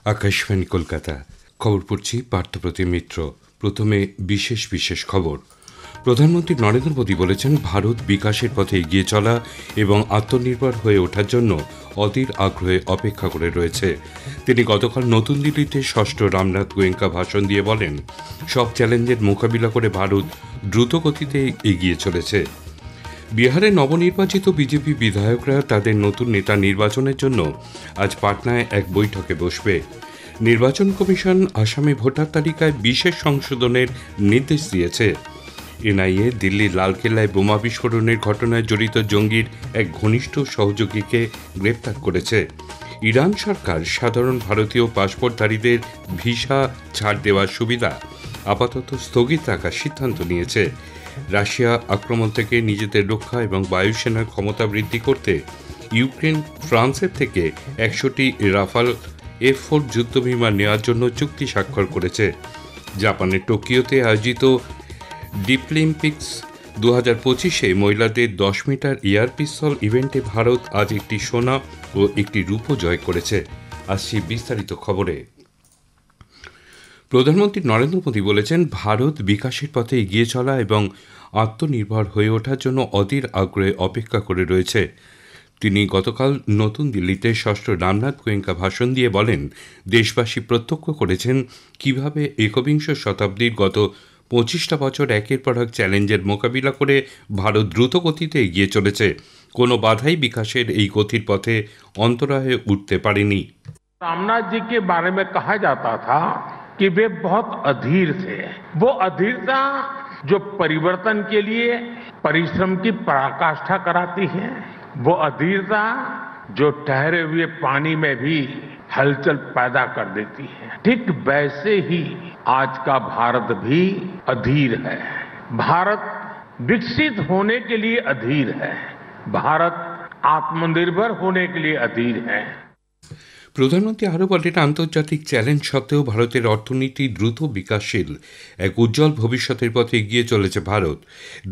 আকাশবাণী কলকাতা। খবর পড়ছি পার্থপ্রতিম মিত্র। প্রথমে বিশেষ খবর। প্রধানমন্ত্রী নরেন্দ্র মোদী বলেছেন, ভারত বিকাশের পথে এগিয়ে চলা এবং আত্মনির্ভর হয়ে ওঠার জন্য অধীর আগ্রহে অপেক্ষা করে রয়েছে। তিনি গতকাল নতুন দিল্লিতে ষষ্ঠ রামনাথ গোয়েঙ্কা ভাষণ দিয়ে বলেন, সব চ্যালেঞ্জের মোকাবিলা করে ভারত দ্রুত গতিতে এগিয়ে চলেছে। বিহারে নবনির্বাচিত বিজেপি বিধায়করা তাদের নতুন নেতা নির্বাচনের জন্য আজ পাটনায় এক বৈঠকে বসবে। নির্বাচন কমিশন আসামে ভোটার তালিকায় বিশেষ সংশোধনের নির্দেশ দিয়েছে। এনআইএ দিল্লির লালকেল্লায় বোমা বিস্ফোরণের ঘটনায় জড়িত জঙ্গির এক ঘনিষ্ঠ সহযোগীকে গ্রেপ্তার করেছে। ইরান সরকার সাধারণ ভারতীয় পাসপোর্টধারীদের ভিসা ছাড় দেওয়ার সুবিধা আপাতত স্থগিত রাখার সিদ্ধান্ত নিয়েছে। রাশিয়া আক্রমণ থেকে নিজেদের রক্ষা এবং বায়ুসেনার ক্ষমতা বৃদ্ধি করতে ইউক্রেন ফ্রান্সের থেকে 100টি রাফাল F-4 যুদ্ধবিমান নেওয়ার জন্য চুক্তি স্বাক্ষর করেছে। জাপানের টোকিওতে আয়োজিত ডিফলিম্পিক্স 2025-এ মহিলাদের 10 মিটার এয়ার পিস্তল ইভেন্টে ভারত আজ একটি সোনা ও একটি রূপো জয় করেছে। আসছি বিস্তারিত খবরে। প্রধানমন্ত্রী নরেন্দ্র মোদী বলেছেন, ভারত বিকাশের পথে এগিয়ে চলা এবং আত্মনির্ভর হয়ে ওঠার জন্য অধীর আগ্রহে অপেক্ষা করে রয়েছে। তিনি গতকাল নতুন দিল্লিতে ষষ্ঠ রামনাথ গোয়েঙ্কা ভাষণ দিয়ে বলেন, দেশবাসী প্রত্যক্ষ করেছেন কিভাবে একবিংশ শতাব্দীর গত 25টা বছর একের পর এক চ্যালেঞ্জের মোকাবিলা করে ভারত দ্রুত গতিতে এগিয়ে চলেছে। কোনো বাধাই বিকাশের এই গতির পথে অন্তরায়ে উঠতে পারেনি। रामनाथ जी के बारे में कहा जाता था कि वे बहुत अधीर थे। वो अधीरता जो परिवर्तन के लिए परिश्रम की पराकाष्ठा कराती है, वो अधीरता जो ठहरे हुए पानी में भी हलचल पैदा कर देती है। ठीक वैसे ही आज का भारत भी अधीर है। भारत विकसित होने के लिए अधीर है। भारत आत्मनिर्भर होने के लिए अधीर है। প্রধানমন্ত্রী আরও বলেন, আন্তর্জাতিক চ্যালেঞ্জ সত্ত্বেও ভারতের অর্থনীতি দ্রুত বিকাশশীল। এক উজ্জ্বল ভবিষ্যতের পথে এগিয়ে চলেছে ভারত।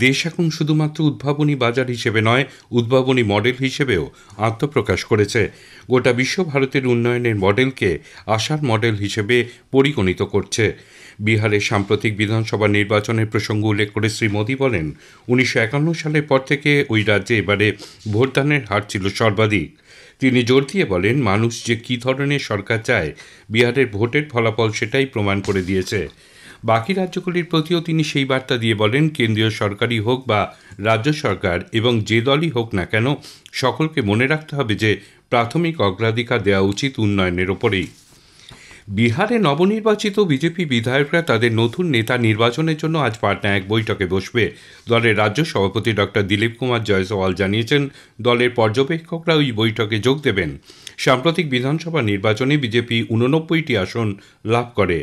দেশ এখন শুধুমাত্র উদ্ভাবনী বাজার হিসেবে নয়, উদ্ভাবনী মডেল হিসেবেও আত্মপ্রকাশ করেছে। গোটা বিশ্ব ভারতের উন্নয়নের মডেলকে আশার মডেল হিসেবে পরিগণিত করছে। বিহারের সাম্প্রতিক বিধানসভা নির্বাচনের প্রসঙ্গ উল্লেখ করে শ্রী মোদী বলেন, 1951 সালের পর থেকে ওই রাজ্যে এবারে ভোটদানের হার ছিল সর্বাধিক। তিনি জোর দিয়ে বলেন, মানুষ যে কী ধরনের সরকার চায়, বিহারের ভোটের ফলাফল সেটাই প্রমাণ করে দিয়েছে। বাকি রাজ্যগুলির প্রতিও তিনি সেই বার্তা দিয়ে বলেন, কেন্দ্রীয় সরকারই হোক বা রাজ্য সরকার এবং যে দলই হোক না কেন, সকলকে মনে রাখতে হবে যে প্রাথমিক অগ্রাধিকার দেওয়া উচিত উন্নয়নের ওপরেই। বিহারে নবনির্বাচিত বিজেপি বিধায়করা তাদের নতুন নেতা নির্বাচনের জন্য আজ পাটনায় এক বৈঠকে বসবে। দলের রাজ্য সভাপতি ডক্টর দিলীপ কুমার জয়সওয়াল জানিয়েছেন, দলের পর্যবেক্ষকরা ওই বৈঠকে যোগ দেবেন। সাম্প্রতিক বিধানসভা নির্বাচনে বিজেপি 89টি আসন লাভ করে।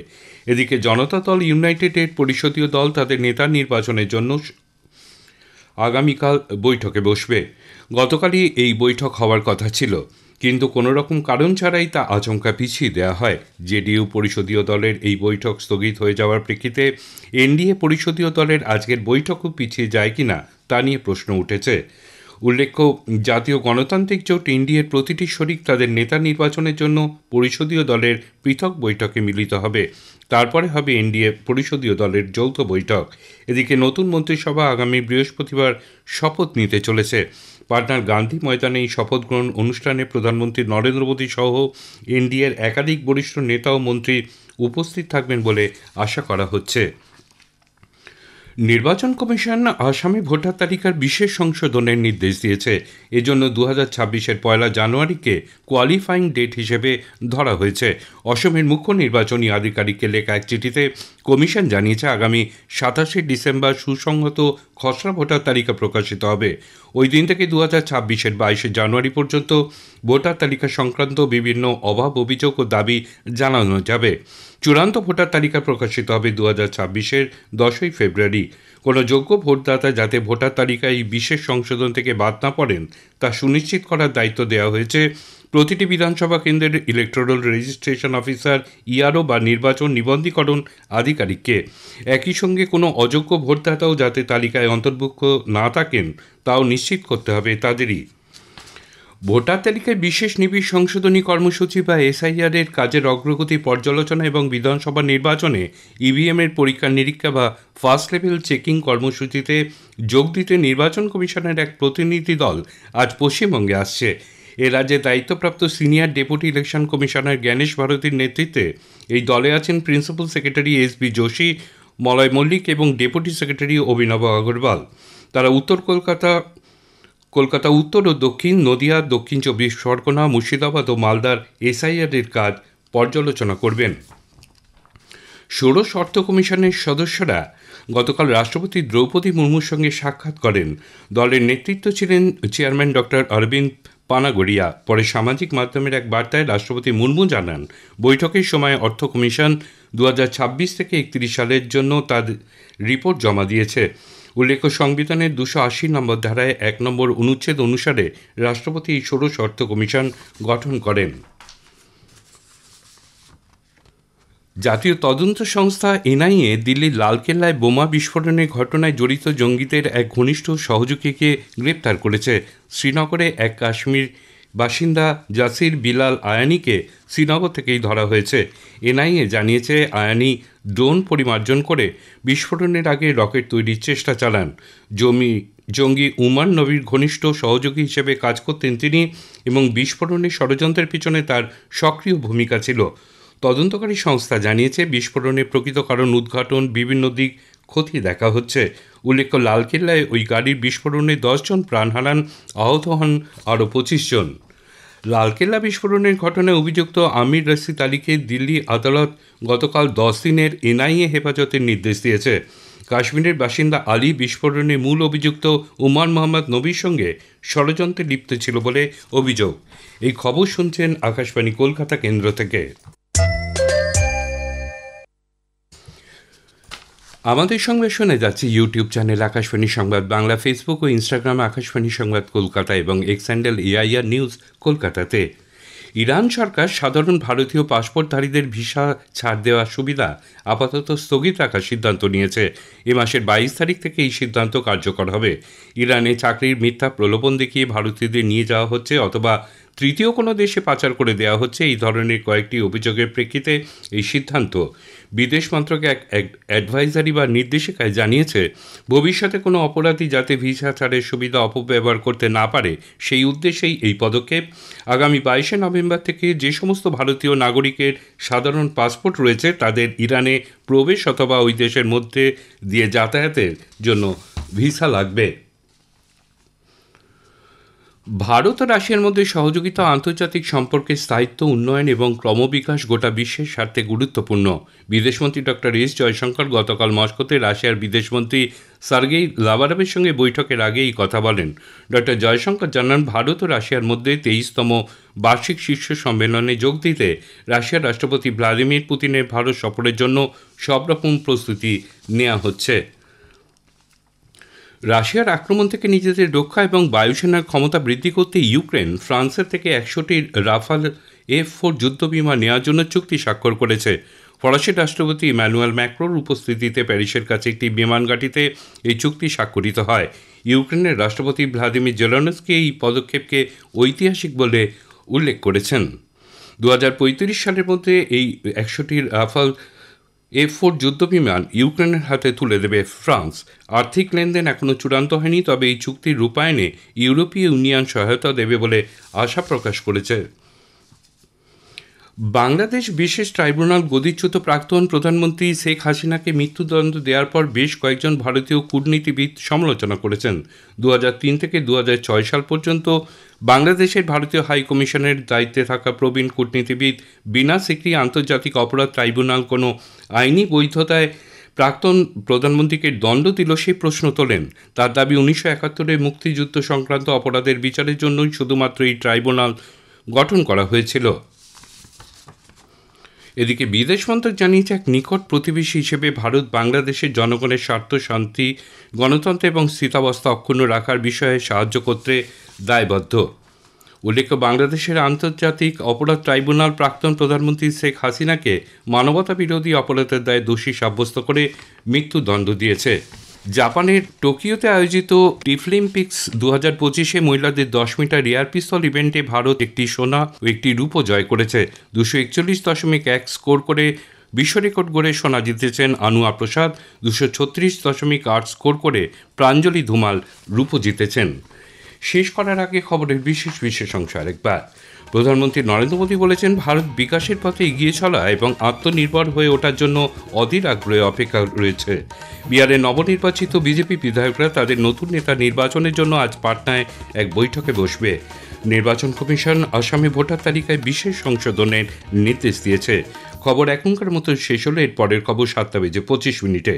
এদিকে জনতা দল ইউনাইটেডের পরিষদীয় দল তাদের নেতা নির্বাচনের জন্য আগামীকাল বৈঠকে বসবে। গতকালই এই বৈঠক হওয়ার কথা ছিল, কিন্তু কোনো রকম কারণ ছাড়াই তা আচমকা পিছিয়ে দেওয়া হয়। জেডিইউ পরিষদীয় দলের এই বৈঠক স্থগিত হয়ে যাওয়ার প্রেক্ষিতে এনডিএ পরিষদীয় দলের আজকের বৈঠকও পিছিয়ে যায় কিনা তা নিয়ে প্রশ্ন উঠেছে। উল্লেখ্য, জাতীয় গণতান্ত্রিক জোট এনডিএর প্রতিটি শরিক তাদের নেতা নির্বাচনের জন্য পরিষদীয় দলের পৃথক বৈঠকে মিলিত হবে। তারপরে হবে এনডিএ পরিষদীয় দলের যৌথ বৈঠক। এদিকে নতুন মন্ত্রিসভা আগামী বৃহস্পতিবার শপথ নিতে চলেছে। পাটনার গান্ধী ময়দানে এই শপথ গ্রহণ অনুষ্ঠানে প্রধানমন্ত্রী নরেন্দ্র মোদী সহ এনডিএর একাধিক বরিষ্ঠ নেতা ও মন্ত্রী উপস্থিত থাকবেন বলে আশা করা হচ্ছে। নির্বাচন কমিশন আসামে ভোটার তালিকার বিশেষ সংশোধনের নির্দেশ দিয়েছে। এজন্য 2026-এর 1 জানুয়ারিকে কোয়ালিফাইং ডেট হিসেবে ধরা হয়েছে। অসমের মুখ্য নির্বাচনী আধিকারিককে লেখা এক চিঠিতে কমিশন জানিয়েছে, আগামী 27শে ডিসেম্বর সুসংহত খসড়া ভোটার তালিকা প্রকাশিত হবে। ওই দিন থেকে 2026-এর 22শে জানুয়ারি পর্যন্ত ভোটার তালিকা সংক্রান্ত বিভিন্ন অভাব, অভিযোগ ও দাবি জানানো যাবে। চূড়ান্ত ভোটার তালিকা প্রকাশিত হবে 2026-এর 10ই ফেব্রুয়ারি। কোনো যোগ্য ভোটদাতা যাতে ভোটার তালিকায় এই বিশেষ সংশোধন থেকে বাদ না পড়েন তা সুনিশ্চিত করার দায়িত্ব দেওয়া হয়েছে প্রতিটি বিধানসভা কেন্দ্রের ইলেকটোরাল রেজিস্ট্রেশন অফিসার, ইআরও বা নির্বাচন নিবন্ধীকরণ আধিকারিককে। একই সঙ্গে কোনো অযোগ্য ভোটদাতাও যাতে তালিকায় অন্তর্ভুক্ত না থাকেন তাও নিশ্চিত করতে হবে তাদেরই। ভোটার তালিকায় বিশেষ নিবিড় সংশোধনী কর্মসূচি বা এসআইআর এর কাজের অগ্রগতি পর্যালোচনা এবং বিধানসভা নির্বাচনে ইভিএম এর পরীক্ষা নিরীক্ষা বা ফার্স্ট লেভেল চেকিং কর্মসূচিতে যোগ দিতে নির্বাচন কমিশনের এক প্রতিনিধি দল আজ পশ্চিমবঙ্গে আসছে। এ রাজ্যে দায়িত্বপ্রাপ্ত senior deputy election commissioner Gyanesh ভারতীর নেতৃত্বে এই দলে আছেন principal secretary S B. Joshi, Malay Mallick এবং ডেপুটি সেক্রেটারি অভিনব আগরওয়াল। তারা কলকাতা উত্তর ও দক্ষিণ, নদিয়া, দক্ষিণ চব্বিশ পরগনা, মুর্শিদাবাদ ও মালদার এসআইআর এর কাজ পর্যালোচনা করবেন। ষোড়শ অর্থ কমিশনের সদস্যরা গতকাল রাষ্ট্রপতি দ্রৌপদী মুর্মুর সঙ্গে সাক্ষাৎ করেন। দলের নেতৃত্ব ছিলেন চেয়ারম্যান ডক্টর অরবিন্দ পানাগড়িয়া। পরে সামাজিক মাধ্যমের এক বার্তায় রাষ্ট্রপতি মুর্মু জানান, বৈঠকের সময় অর্থ কমিশন 2026 থেকে 31 সালের জন্য তার রিপোর্ট জমা দিয়েছে। উল্লেখ্য, সংবিধানের 280 নম্বর ধারায় 1 নম্বর অনুচ্ছেদ অনুসারে রাষ্ট্রপতি এই ষোড়শ অর্থ কমিশন গঠন করেন। জাতীয় তদন্ত সংস্থা এনআইএ দিল্লির লালকেল্লায় বোমা বিস্ফোরণের ঘটনায় জড়িত জঙ্গিদের এক ঘনিষ্ঠ সহযোগীকে গ্রেপ্তার করেছে। শ্রীনগরে এক কাশ্মীর বাসিন্দা জাসির বিলাল আয়ানিকে শ্রীনগর থেকেই ধরা হয়েছে। এনআইএ জানিয়েছে, আয়ানি ড্রোন পরিমার্জন করে বিস্ফোরণের আগে রকেট তৈরির চেষ্টা চালান। জঙ্গি উমার নবীর ঘনিষ্ঠ সহযোগী হিসেবে কাজ করতেন তিনি এবং বিস্ফোরণের ষড়যন্ত্রের পিছনে তার সক্রিয় ভূমিকা ছিল। তদন্তকারী সংস্থা জানিয়েছে, বিস্ফোরণের প্রকৃত কারণ উদ্ঘাটন বিভিন্ন দিক খতিয়ে দেখা হচ্ছে। উল্লেখ্য, লালকেল্লায় ওই গাড়ির বিস্ফোরণে 10 জন প্রাণ হারান, আহত হন আরও 25 জন। লালকেল্লা বিস্ফোরণের ঘটনায় অভিযুক্ত আমির রশিদ আলীকে দিল্লি আদালত গতকাল 10 দিনের এনআইএ হেফাজতের নির্দেশ দিয়েছে। কাশ্মীরের বাসিন্দা আলী বিস্ফোরণে মূল অভিযুক্ত উমার মোহাম্মদ নবীর সঙ্গে ষড়যন্ত্রে লিপ্ত ছিল বলে অভিযোগ। এই খবর শুনছেন আকাশবাণী কলকাতা কেন্দ্র থেকে। আমাদের সঙ্গে শুনে যাচ্ছে ইউটিউব চ্যানেল আকাশবাণী সংবাদ বাংলা, ফেসবুক ও ইনস্টাগ্রামে আকাশবাণী সংবাদ কলকাতা এবং এক্স হ্যান্ডেল এআইআর নিউজ কলকাতাতে। ইরান সরকার সাধারণ ভারতীয় পাসপোর্টধারীদের ভিসা ছাড় দেওয়ার সুবিধা আপাতত স্থগিত রাখার সিদ্ধান্ত নিয়েছে। এ মাসের 22 তারিখ থেকে এই সিদ্ধান্ত কার্যকর হবে। ইরানে চাকরির মিথ্যা প্রলোভন দেখিয়ে ভারতীয়দের নিয়ে যাওয়া হচ্ছে অথবা তৃতীয় কোনো দেশে পাচার করে দেওয়া হচ্ছে, এই ধরনের কয়েকটি অভিযোগের প্রেক্ষিতে এই সিদ্ধান্ত। বিদেশ মন্ত্রক এক অ্যাডভাইজারি বা নির্দেশিকায় জানিয়েছে, ভবিষ্যতে কোনো অপরাধী যাতে ভিসা ছাড়ের সুবিধা অপব্যবহার করতে না পারে সেই উদ্দেশ্যেই এই পদক্ষেপ। আগামী 22শে নভেম্বর থেকে যে সমস্ত ভারতীয় নাগরিকের সাধারণ পাসপোর্ট রয়েছে তাদের ইরানে প্রবেশ অথবা ওই দেশের মধ্যে দিয়ে যাতায়াতের জন্য ভিসা লাগবে। ভারত ও রাশিয়ার মধ্যে সহযোগিতা আন্তর্জাতিক সম্পর্কের স্থায়িত্ব, উন্নয়ন এবং ক্রমবিকাশ গোটা বিশ্বের স্বার্থে গুরুত্বপূর্ণ। বিদেশমন্ত্রী ডক্টর এস জয়শঙ্কর গতকাল মস্কোতে রাশিয়ার বিদেশমন্ত্রী সার্গেই লাভারভের সঙ্গে বৈঠকের আগে এই কথা বলেন। ডক্টর জয়শঙ্কর জানান, ভারত ও রাশিয়ার মধ্যে 23তম বার্ষিক শীর্ষ সম্মেলনে যোগ দিতে রাশিয়ার রাষ্ট্রপতি ভ্লাদিমির পুতিনের ভারত সফরের জন্য সব রকম প্রস্তুতি নেওয়া হচ্ছে। রাশিয়ার আক্রমণ থেকে নিজেদের রক্ষা এবং বায়ুসেনার ক্ষমতা বৃদ্ধি করতে ইউক্রেন ফ্রান্সের থেকে 100টি রাফাল F-4 যুদ্ধবিমান নেওয়ার জন্য চুক্তি স্বাক্ষর করেছে। ফরাসি রাষ্ট্রপতি ইমানুয়েল ম্যাক্রোর উপস্থিতিতে প্যারিসের কাছে একটি বিমান ঘাঁটিতে এই চুক্তি স্বাক্ষরিত হয়। ইউক্রেনের রাষ্ট্রপতি ভ্লাদিমির জেলেনস্কি এই পদক্ষেপকে ঐতিহাসিক বলে উল্লেখ করেছেন। 2035 সালের মধ্যে এই 100টি রাফাল F-4 যুদ্ধবিমান ইউক্রেনের হাতে তুলে দেবে ফ্রান্স। আর্থিক লেনদেন এখনও চূড়ান্ত হয়নি, তবে এই চুক্তির রূপায়ণে ইউরোপীয় ইউনিয়ন সহায়তা দেবে বলে আশা প্রকাশ করেছে। বাংলাদেশ বিশেষ ট্রাইব্যুনাল গদিচ্যুত প্রাক্তন প্রধানমন্ত্রী শেখ হাসিনাকে মৃত্যুদণ্ড দেওয়ার পর বেশ কয়েকজন ভারতীয় কূটনীতিবিদ সমালোচনা করেছেন। 2003 থেকে 2006 সাল পর্যন্ত বাংলাদেশের ভারতীয় হাই কমিশনের দায়িত্বে থাকা প্রবীণ কূটনীতিবিদ বিনা সিকরি আন্তর্জাতিক অপরাধ ট্রাইব্যুনাল কোনো আইনি বৈধতায় প্রাক্তন প্রধানমন্ত্রীকে দণ্ড দিল সেই প্রশ্ন তোলেন। তার দাবি, 1971-এ মুক্তিযুদ্ধ সংক্রান্ত অপরাধের বিচারের জন্যই শুধুমাত্র এই ট্রাইব্যুনাল গঠন করা হয়েছিল। এদিকে বিদেশ মন্ত্রক জানিয়েছে, এক নিকট প্রতিবেশী হিসেবে ভারত বাংলাদেশের জনগণের স্বার্থ, শান্তি, গণতন্ত্র এবং স্থিতাবস্থা অক্ষুণ্ণ রাখার বিষয়ে সাহায্য করতে দায়বদ্ধ। উল্লেখ্য, বাংলাদেশের আন্তর্জাতিক অপরাধ ট্রাইব্যুনাল প্রাক্তন প্রধানমন্ত্রী শেখ হাসিনাকে মানবতা বিরোধী অপরাধের দায়ে দোষী সাব্যস্ত করে মৃত্যুদণ্ড দিয়েছে। জাপানের টোকিওতে আয়োজিত ডিফলিম্পিক্স 2025-এ মহিলাদের 10 মিটার এয়ার পিস্তল ইভেন্টে ভারত একটি সোনা ও একটি রূপো জয় করেছে। 241.1 স্কোর করে বিশ্ব রেকর্ড গড়ে সোনা জিতেছেন আনুয়া প্রসাদ, 236.8 স্কোর করে প্রাঞ্জলি ধুমাল রূপো জিতেছেন। শেষ করার আগে খবরের বিশেষ অংশ আরেকবার। প্রধানমন্ত্রী নরেন্দ্র মোদী বলেছেন, ভারত বিকাশের পথে এগিয়ে চলা এবং আত্মনির্ভর হয়ে ওঠার জন্য অধীর আগ্রহে অপেক্ষা রয়েছে। বিহারের নবনির্বাচিত বিজেপি বিধায়করা তাদের নতুন নেতা নির্বাচনের জন্য আজ পাটনায় এক বৈঠকে বসবে। নির্বাচন কমিশন আসামে ভোটার তালিকায় বিশেষ সংশোধনের নির্দেশ দিয়েছে। খবর এখনকার মতো শেষ হলো। এর পরের খবর 7:25 মিনিটে।